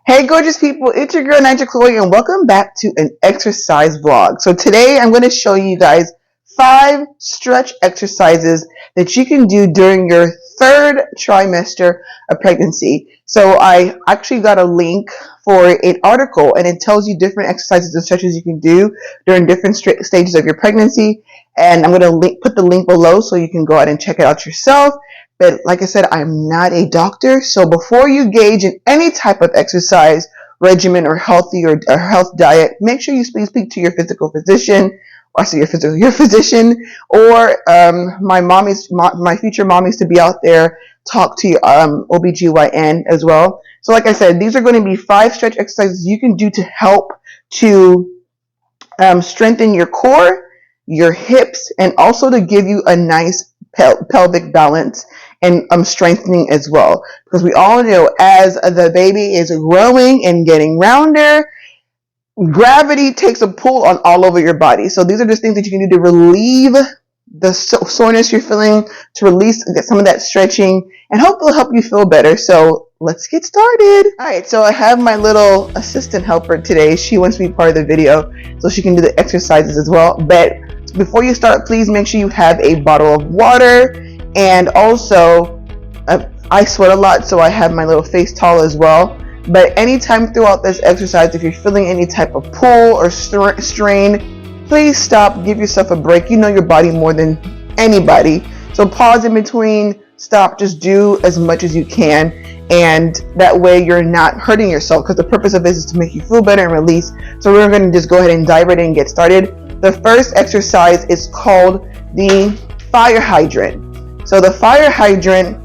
Hey gorgeous people, it's your girl Chloe and welcome back to an exercise vlog. So today I'm going to show you guys 5 stretch exercises that you can do during your 3rd trimester of pregnancy. So I actually got a link for an article and it tells you different exercises and stretches you can do during different stages of your pregnancy. And I'm going to put the link below so you can go out and check it out yourself. But like I said, I'm not a doctor, so before you engage in any type of exercise regimen or healthy or health diet, make sure you speak to your physical physician. Or I say your physician, or my future mommies to be out there. Talk to your OBGYN as well. So like I said, these are going to be 5 stretch exercises you can do to help to strengthen your core, your hips, and also to give you a nice pelvic balance and strengthening as well, because we all know as the baby is growing and getting rounder, gravity takes a pull on all over your body. So these are just things that you can do to relieve the soreness you're feeling, to get some of that stretching, and hopefully help you feel better. So let's get started. All right, so I have my little assistant helper today. She wants to be part of the video so she can do the exercises as well. But before you start, please make sure you have a bottle of water. And also, I sweat a lot, so I have my little face towel as well. But anytime throughout this exercise, if you're feeling any type of pull or strain, please stop, give yourself a break. You know your body more than anybody. So pause in between, stop, just do as much as you can. And that way you're not hurting yourself, because the purpose of this is to make you feel better and release. So we're going to just go ahead and dive right in and get started. The first exercise is called the fire hydrant. So the fire hydrant,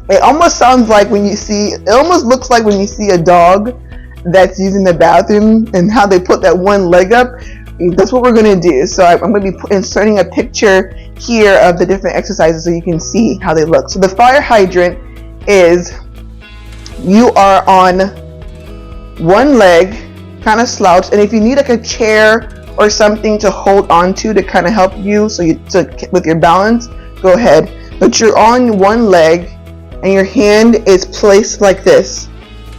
it almost looks like when you see a dog that's using the bathroom and how they put that one leg up. That's what we're going to do. So I'm going to be inserting a picture here of the different exercises so you can see how they look. So the fire hydrant is, you are on one leg, kind of slouched, and if you need like a chair or something to hold on to kind of help you with your balance, go ahead. But you're on one leg and your hand is placed like this,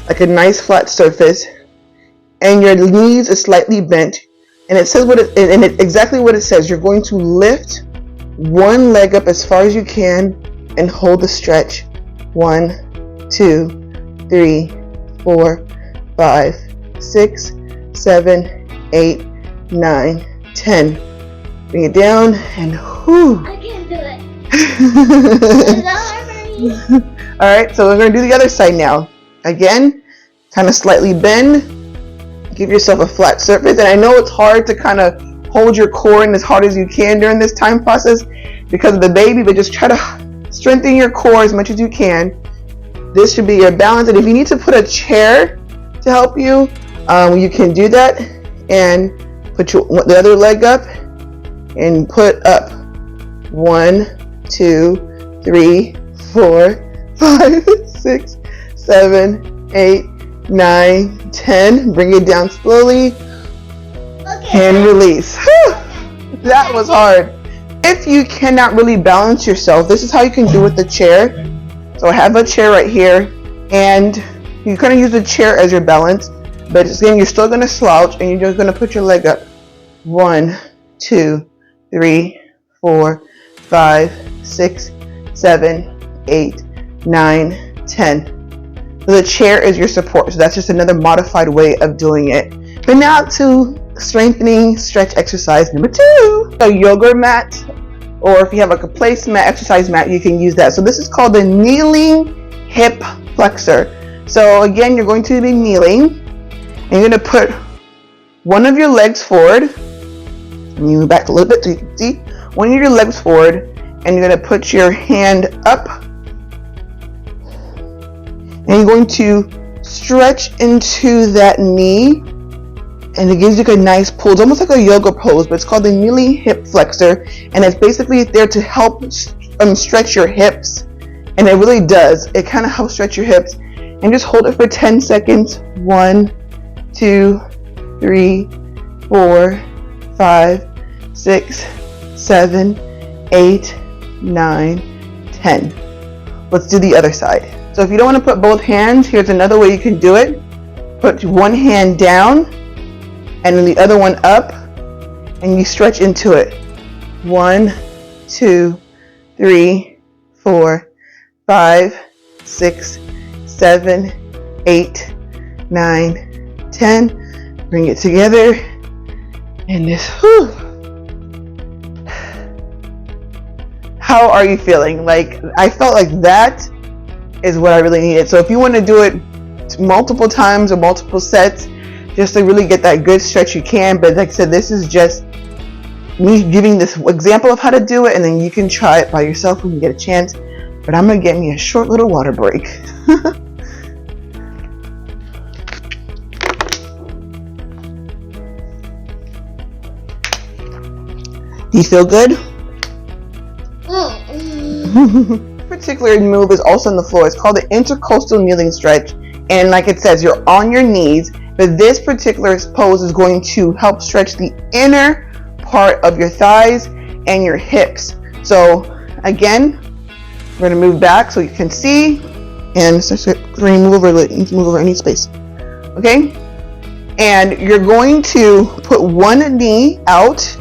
like a nice flat surface, and your knees is slightly bent, and it says exactly what it says. You're going to lift one leg up as far as you can and hold the stretch. 1, 2, 3, 4, 5, 6, 7, 8, 9, 10. Bring it down and whoo. I can't do it. Alright, so we're going to do the other side now. Again, kind of slightly bend. Give yourself a flat surface. And I know it's hard to kind of hold your core in as hard as you can during this time process because of the baby, but just try to strengthen your core as much as you can. This should be your balance. And if you need to put a chair to help you, you can do that. And put the other leg up and put up. 1, 2, 3, 4, 5, 6, 7, 8, 9, 10. Bring it down slowly. And release. That was hard. If you cannot really balance yourself, this is how you can do with the chair. So I have a chair right here, and you kind of use the chair as your balance, but again, you're still going to slouch and you're just going to put your leg up. 1, 2, 3, 4, 5, 6, 7, 8, 9, 10. So the chair is your support. So that's just another modified way of doing it. But now to strengthening stretch exercise number 2. A yoga mat, or if you have like a placemat, exercise mat, you can use that. So this is called the kneeling hip flexor. So again, you're going to be kneeling and you're going to put one of your legs forward. Let me move back a little bit so you can see. One of your legs forward, and you're going to put your hand up, and you're going to stretch into that knee, and it gives you a nice pull. It's almost like a yoga pose, but it's called the kneeling hip flexor, and it's basically there to help stretch your hips, and it really does. It kind of helps stretch your hips, and just hold it for 10 seconds. 1, 2, 3, 4, 5, 6, 7, 8, 9, 10. Let's do the other side. So if you don't want to put both hands, here's another way you can do it. put one hand down and then the other one up, and you stretch into it. 1, 2, 3, 4, 5, 6, 7, 8, 9, 10. Bring it together. And this, whew. How are you feeling? Like, I felt like that is what I really needed. So if you want to do it multiple times or multiple sets, just to really get that good stretch, you can. But like I said, this is just me giving this example of how to do it, and then you can try it by yourself when you get a chance. But I'm going to get me a short little water break. Do you feel good? Particular move is also on the floor. It's called the Intercoastal Kneeling stretch, and like it says, you're on your knees, but this particular pose is going to help stretch the inner part of your thighs and your hips. So again, we're going to move back so you can see, and move over any space. Okay, and you're going to put one knee out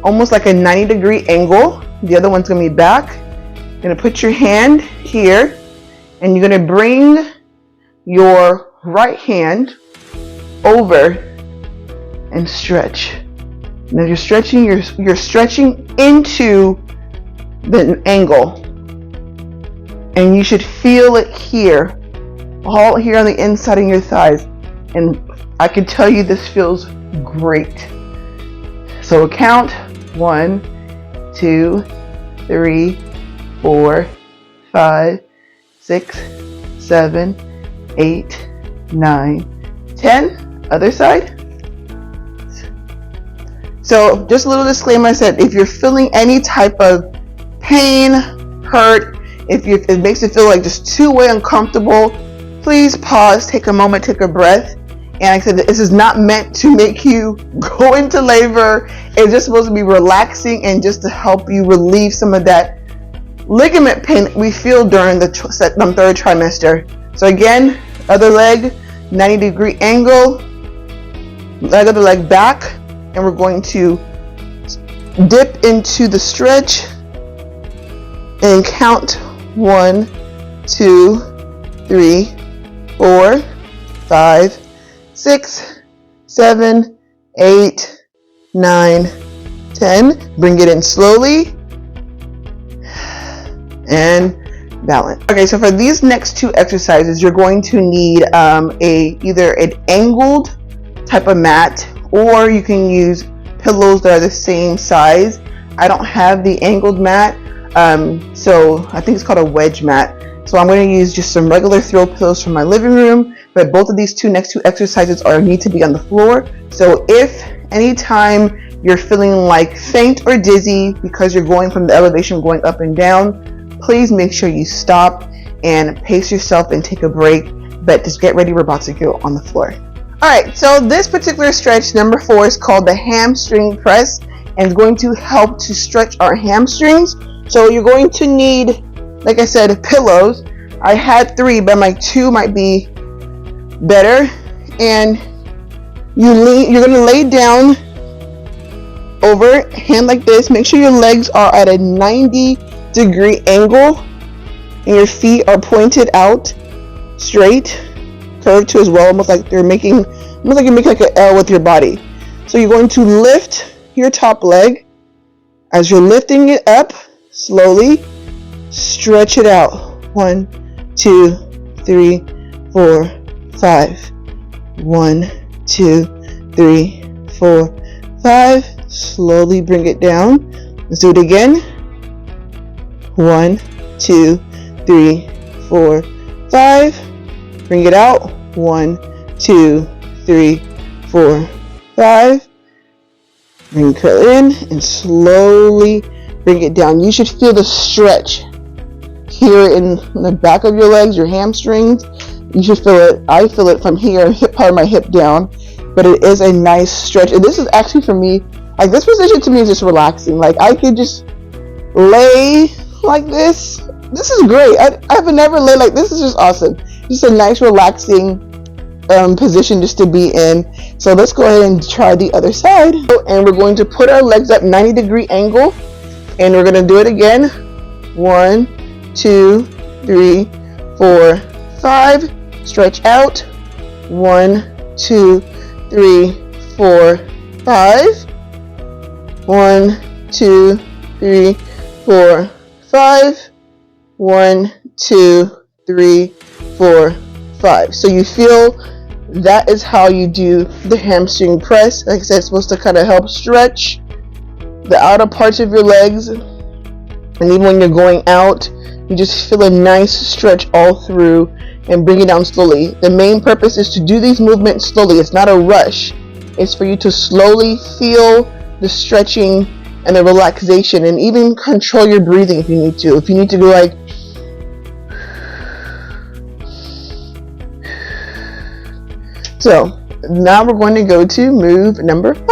almost like a 90-degree angle. The other one's going to be back. You're going to put your hand here, and you're going to bring your right hand over and stretch. Now you're stretching, you're stretching into the angle, and you should feel it here, all here on the inside of your thighs. And I can tell you this feels great. So count 1, 2, 3, 4, 5, 6, 7, 8, 9, 10. Other side. So just a little disclaimer, I said if you're feeling any type of pain, hurt, if it makes you feel like just too way uncomfortable, please pause, take a moment, take a breath. And like I said, this is not meant to make you go into labor. It's just supposed to be relaxing and just to help you relieve some of that ligament pain that we feel during the third trimester. So again, other leg, 90-degree angle, leg of the leg back, and we're going to dip into the stretch and count 1, 2, 3, 4, 5, 6, 7, 8, 9, 10. Bring it in slowly and balance. Okay, so for these next two exercises, you're going to need either an angled type of mat, or you can use pillows that are the same size. I don't have the angled mat, so I think it's called a wedge mat. So I'm going to use just some regular throw pillows from my living room, but both of these next two exercises need to be on the floor. So if anytime you're feeling like faint or dizzy because you're going from the elevation going up and down, please make sure you stop and pace yourself and take a break, but just get ready, we're about to go on the floor. Alright, so this particular stretch, number 4, is called the Hamstring Press, and it's going to help to stretch our hamstrings. So you're going to need, like I said, pillows. I had 3, but my 2 might be better. And you're going to lay down over, hand like this. Make sure your legs are at a 90-degree angle, and your feet are pointed out straight, curved too as well, almost like you're making like an L with your body. So you're going to lift your top leg. As you're lifting it up, slowly stretch it out. 1, 2, 3, 4, 5. 1, 2, 3, 4, 5. Slowly bring it down. Let's do it again. 1, 2, 3, 4, 5. Bring it out. 1, 2, 3, 4, 5. Bring it in and slowly bring it down. You should feel the stretch here in the back of your legs, your hamstrings. You should feel it. I feel it from here, part of my hip down, but it is a nice stretch. And this is actually, for me, like, this position to me is just relaxing. Like, I could just lay like this. This is great. I've never laid like this. Is just awesome. Just a nice relaxing position just to be in. So let's go ahead and try the other side. And we're going to put our legs up 90-degree angle, and we're going to do it again. 1, 2, 3, 4, 5. Stretch out. 1, 2, 3, 4, 5. 1, 2, 3, 4, 5. 1, 2, 3, 4, 5. So you feel that is how you do the hamstring press. Like I said, it's supposed to kind of help stretch the outer parts of your legs, and even when you're going out, you just feel a nice stretch all through and bring it down slowly. The main purpose is to do these movements slowly. It's not a rush. It's for you to slowly feel the stretching and the relaxation, and even control your breathing if you need to. If you need to go like so. Now we're going to go to move number 5.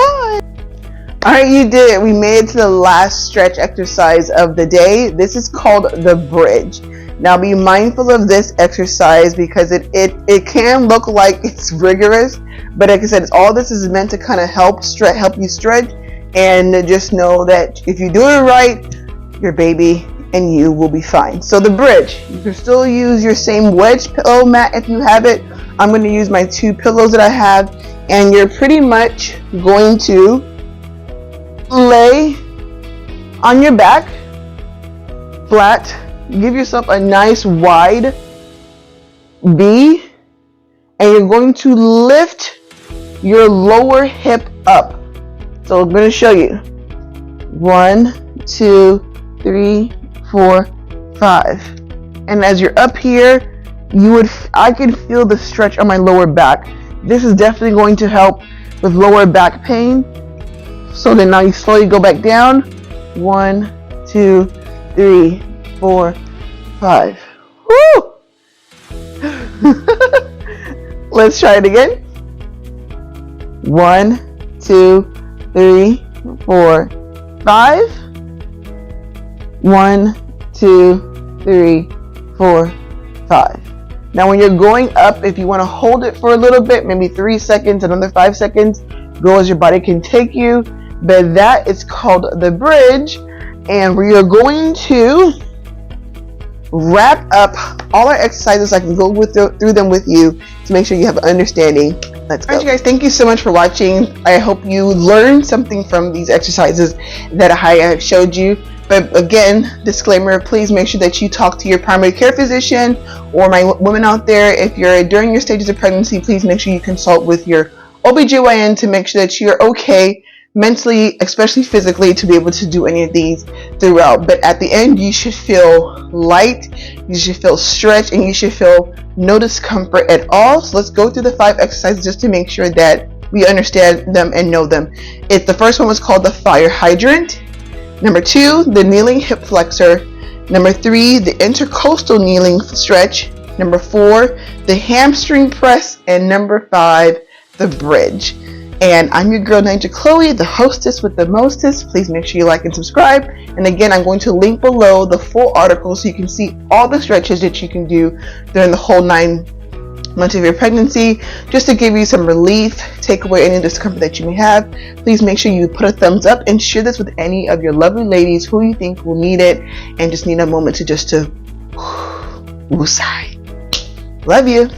Alright, you did it. We made it to the last stretch exercise of the day. This is called the bridge. Now be mindful of this exercise because it can look like it's rigorous, but like I said, all this is meant to kind of help you stretch, and just know that if you do it right, your baby and you will be fine. So the bridge, you can still use your same wedge pillow mat if you have it. I'm going to use my 2 pillows that I have, and you're pretty much going to lay on your back flat. Give yourself a nice wide V, and you're going to lift your lower hip up. So I'm going to show you. 1, 2, 3, 4, 5. And as you're up here, I can feel the stretch on my lower back. This is definitely going to help with lower back pain. So then now you slowly go back down. 1, 2, 3, 4, 5. Woo! Let's try it again. 1, 2, 3, 4, 5. 1, 2, 3, 4, 5. Now when you're going up, if you want to hold it for a little bit, maybe 3 seconds, another 5 seconds, go as your body can take you. But that is called the bridge, and we are going to wrap up all our exercises. I can go through them with you to make sure you have an understanding. Let's go. Alright, you guys, thank you so much for watching. I hope you learned something from these exercises that I have showed you. But again, disclaimer, please make sure that you talk to your primary care physician, or my women out there, if you're during your stages of pregnancy, please make sure you consult with your OBGYN to make sure that you're okay mentally, especially physically, to be able to do any of these throughout. But at the end, you should feel light, you should feel stretched, and you should feel no discomfort at all. So let's go through the 5 exercises just to make sure that we understand them and know them. The first one was called the fire hydrant. Number 2, the kneeling hip flexor. Number 3, the intercoastal kneeling stretch. Number 4, the hamstring press. And number 5, the bridge. And I'm your girl Ninja Chloe, the hostess with the mostest. Please make sure you like and subscribe. And again, I'm going to link below the full article so you can see all the stretches that you can do during the whole 9 months of your pregnancy, just to give you some relief, take away any discomfort that you may have. Please make sure you put a thumbs up and share this with any of your lovely ladies who you think will need it and just need a moment to woosah. Love you.